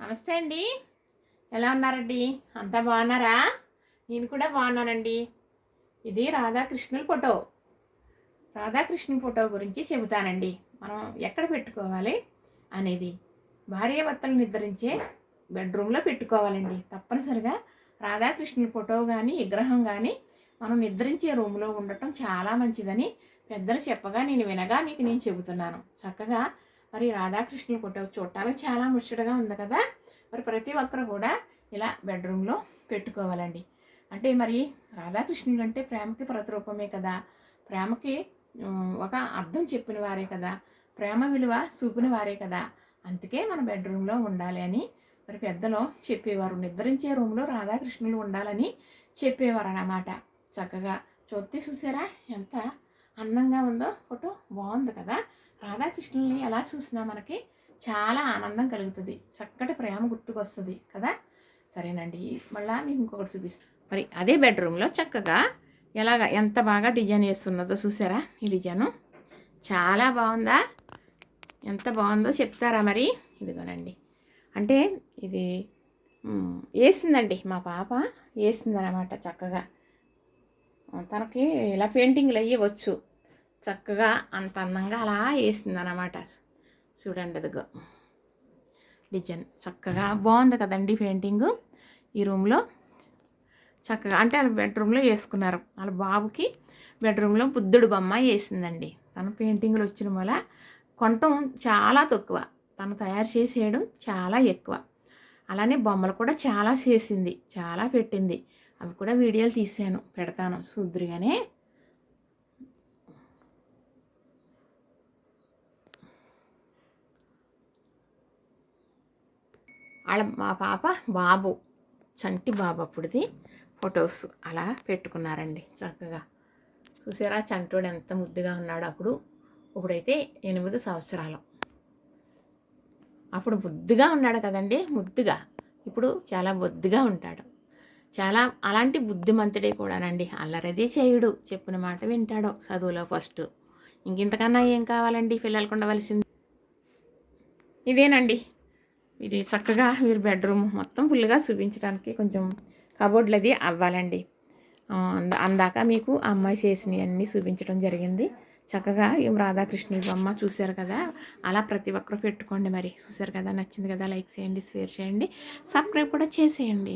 నమస్తే అండి. ఎలా ఉన్నారండి? అంతా బాగున్నారా? నేను కూడా బాగున్నానండి. ఇది రాధాకృష్ణుల ఫోటో. రాధాకృష్ణుల ఫోటో గురించి చెబుతానండి. మనం ఎక్కడ పెట్టుకోవాలి అనేది. భార్యాభర్తలు నిద్రించే బెడ్రూమ్లో పెట్టుకోవాలండి. తప్పనిసరిగా రాధాకృష్ణుల ఫోటో కానీ విగ్రహం కానీ మనం నిద్రించే రూమ్లో ఉండటం చాలా మంచిదని పెద్దలు చెప్పగా నేను వినగా మీకు నేను చెబుతున్నాను. చక్కగా మరి రాధాకృష్ణుల ఫోటో చూడటానికి చాలా ముచ్చటగా ఉంది కదా. మరి ప్రతి ఒక్కరు కూడా ఇలా బెడ్రూమ్లో పెట్టుకోవాలండి. అంటే మరి రాధాకృష్ణులు అంటే ప్రేమకి ప్రతిరూపమే కదా. ప్రేమకి ఒక అర్థం చెప్పిన వారే కదా. ప్రేమ విలువ చూపిన వారే కదా. అందుకే మన బెడ్రూమ్లో ఉండాలి అని మరి పెద్దలు చెప్పేవారు. నిద్రించే రూమ్లో రాధాకృష్ణులు ఉండాలని చెప్పేవారు అన్నమాట. చక్కగా చూసారా ఎంత అందంగా ఉందో ఫోటో. బాగుంది కదా. రాధాకృష్ణుల్ని ఎలా చూసినా మనకి చాలా ఆనందం కలుగుతుంది. చక్కటి ప్రేమ గుర్తుకొస్తుంది కదా. సరేనండి, మళ్ళీ మీకు ఇంకొకటి చూపిస్తాను. మరి అదే బెడ్రూమ్లో చక్కగా ఎంత బాగా డిజైన్ వేస్తున్నదో చూసారా. ఈ డిజైను చాలా బాగుందా? ఎంత బాగుందో చెప్తారా మరి? ఇదిగోనండి. అంటే ఇది వేసిందండి, మా పాప వేసిందనమాట. చక్కగా తనకి ఇలా పెయింటింగ్లు అయ్యి వచ్చు. చక్కగా అంత అందంగా అలా వేసిందనమాట. చూడండి, అదిగో డిజైన్ చక్కగా బాగుంది కదండి పెయింటింగు. ఈ రూమ్లో చక్కగా అంటే వాళ్ళ బెడ్రూమ్లో వేసుకున్నారు. వాళ్ళ బాబుకి బెడ్రూమ్లో బుద్ధుడు బొమ్మ వేసిందండి. తన పెయింటింగ్లు వచ్చిన వల్ల కొనటం చాలా తక్కువ, తను తయారు చేసేయడం చాలా ఎక్కువ. అలానే బొమ్మలు కూడా చాలా చేసింది, చాలా పెట్టింది. అవి కూడా వీడియోలు తీసాను, పెడతాను చూద్దురుగానే. మా పాప బాబు, చంటి బాబు అప్పుడుది ఫొటోస్ అలా పెట్టుకున్నారండి చక్కగా. చూసారా చంటోడు ఎంత ముద్దుగా ఉన్నాడు అప్పుడు. ఇప్పుడైతే 8 సంవత్సరాలు. అప్పుడు ముద్దుగా ఉన్నాడు కదండి, ముద్దుగా. ఇప్పుడు చాలా బొద్దుగా ఉంటాడు. చాలా అలాంటి బుద్ధిమంతుడే కూడానండి. అల్లరదే చేయుడు, చెప్పిన మాట వింటాడు. చదువులో ఫస్ట్. ఇంకెంతకన్నా ఏం కావాలండి పిల్లలకు ఉండవలసింది. ఇదేనండి. ఇది చక్కగా మీరు బెడ్రూమ్ మొత్తం ఫుల్గా చూపించడానికి కొంచెం కబోర్డ్లు అది అవ్వాలండి. అందాక మీకు అమ్మాయి చేసినవి అన్నీ చూపించడం జరిగింది. చక్కగా ఏం రాధాకృష్ణ బొమ్మ చూశారు కదా. అలా ప్రతి ఒక్కరు పెట్టుకోండి. మరి చూశారు కదా, నచ్చింది కదా, లైక్ చేయండి, షేర్ చేయండి, సబ్స్క్రైబ్ కూడా చేసేయండి.